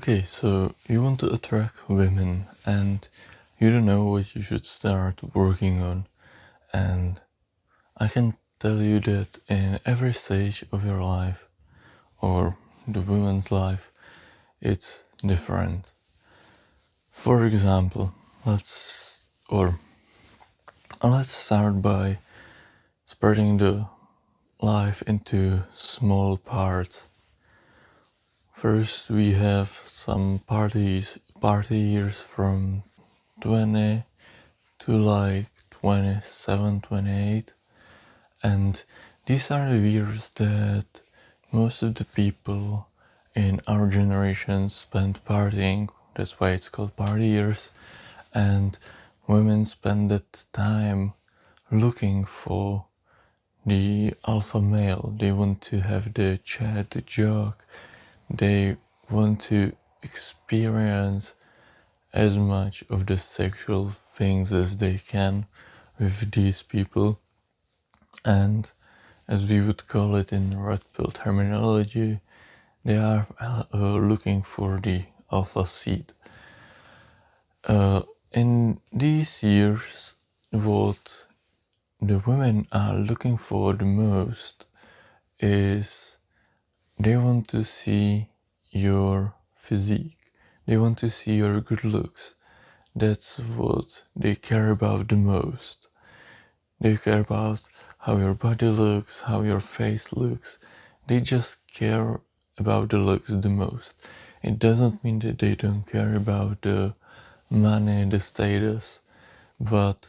Okay, so you want to attract women and you don't know what you should start working on. And I can tell you that in every stage of your life or the woman's life, it's different. For example, let's start by spreading the life into small parts. First, we have some party years from 20 to like 27, 28, and these are the years that most of the people in our generation spend partying. That's why it's called party years. And women spend that time looking for the alpha male. They want to have the chat, the joke. They want to experience as much of the sexual things as they can with these people. And as we would call it in red pill terminology, they are looking for the alpha seed. In these years, what the women are looking for the most is they want to see your physique. They want to see your good looks. That's what they care about the most. They care about how your body looks, how your face looks. They just care about the looks the most. It doesn't mean that they don't care about the money, the status, but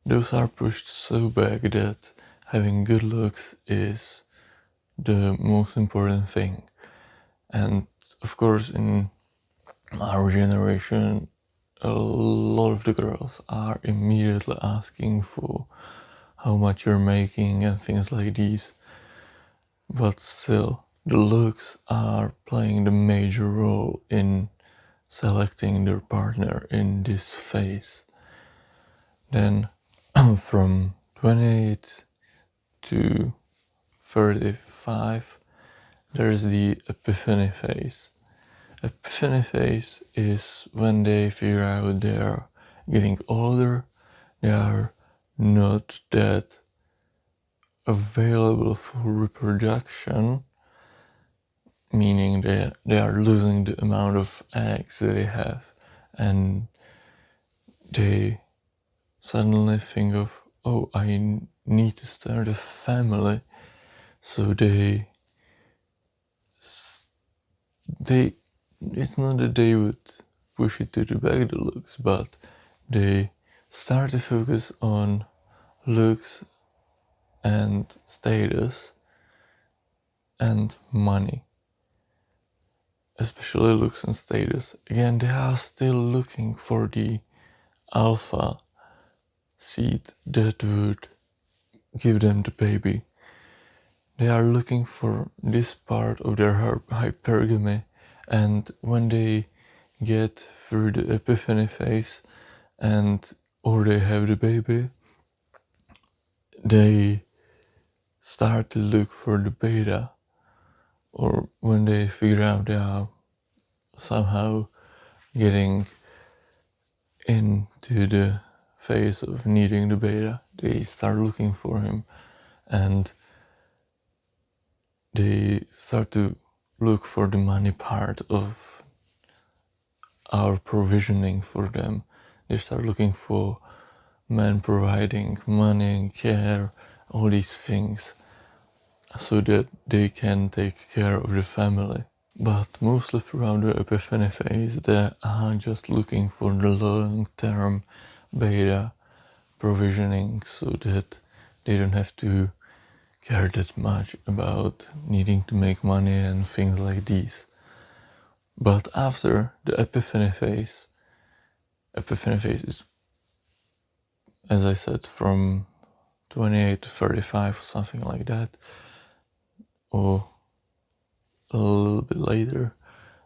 those are pushed so back that having good looks is the most important thing. And of course, in our generation, a lot of the girls are immediately asking for how much you're making and things like these. But still, the looks are playing the major role in selecting their partner in this phase. Then from 28 to 35, there's the epiphany phase. Epiphany phase is when they figure out they're getting older, they are not that available for reproduction, meaning they are losing the amount of eggs that they have, and they suddenly think of, oh, I need to start a family. So they it's not that they would push it to the back, the looks, but they start to focus on looks and status and money, especially looks and status. Again, they are still looking for the alpha seed that would give them the baby. They are looking for this part of their hypergamy, and when they get through the epiphany phase or they have the baby, they start to look for the beta, or when they figure out they are somehow getting into the phase of needing the beta, they start looking for him, and they start to look for the money part of our provisioning for them. They start looking for men providing money and care, all these things, so that they can take care of the family. But mostly throughout the epiphany phase, they are just looking for the long-term beta provisioning so that they don't have to care that much about needing to make money and things like these. But after the epiphany phase is, as I said, from 28 to 35 or something like that, or a little bit later,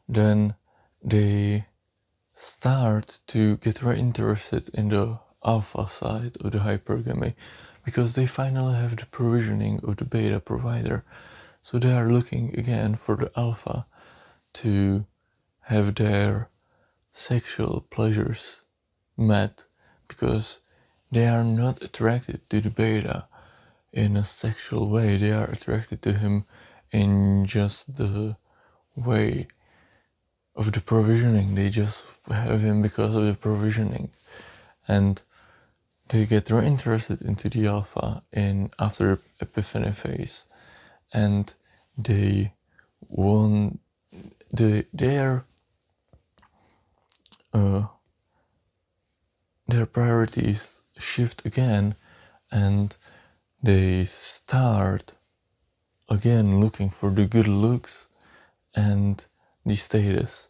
then they start to get very interested in the alpha side of the hypergamy, because they finally have the provisioning of the beta provider. So they are looking again for the alpha to have their sexual pleasures met, because they are not attracted to the beta in a sexual way. They are attracted to him in just the way of the provisioning. They just have him because of the provisioning, and they get very interested into the alpha in after epiphany phase, and they want their priorities shift again, and they start again looking for the good looks and the status.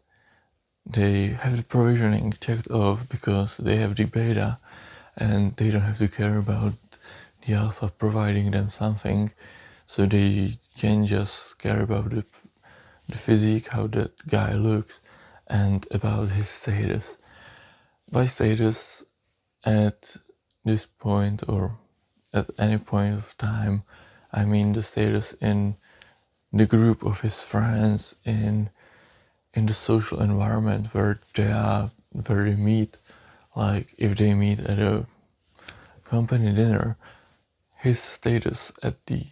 They have the provisioning checked off because they have the beta, and they don't have to care about the alpha providing them something, so they can just care about the physique, how that guy looks, and about his status. By status, at this point or at any point of time, I mean the status in the group of his friends, in the social environment where they meet. Like if they meet at a company dinner, his status at the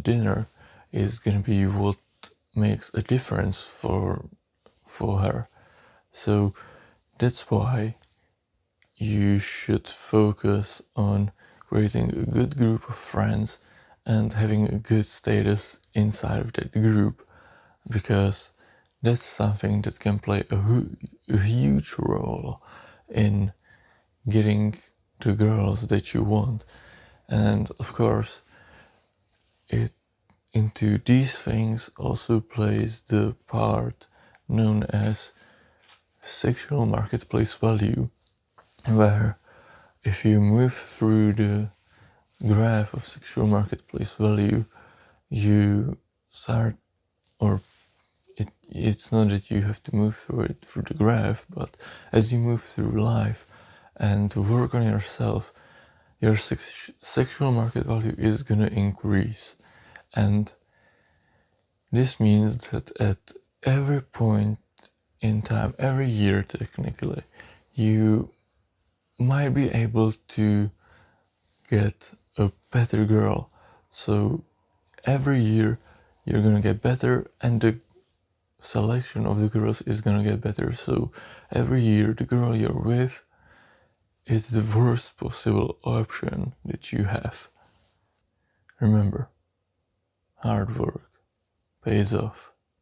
dinner is gonna be what makes a difference for her. So that's why you should focus on creating a good group of friends and having a good status inside of that group, because that's something that can play a huge role in getting the girls that you want. And of course, it into these things also plays the part known as sexual marketplace value, where if you move through the graph of sexual marketplace value, you start, or it's not that you have to move through it through the graph, but as you move through life and work on yourself, your sexual market value is gonna increase. And this means that at every point in time, every year technically, you might be able to get a better girl. So every year you're gonna get better, and the selection of the girls is gonna get better. So every year the girl you're with is the worst possible option that you have. Remember, hard work pays off.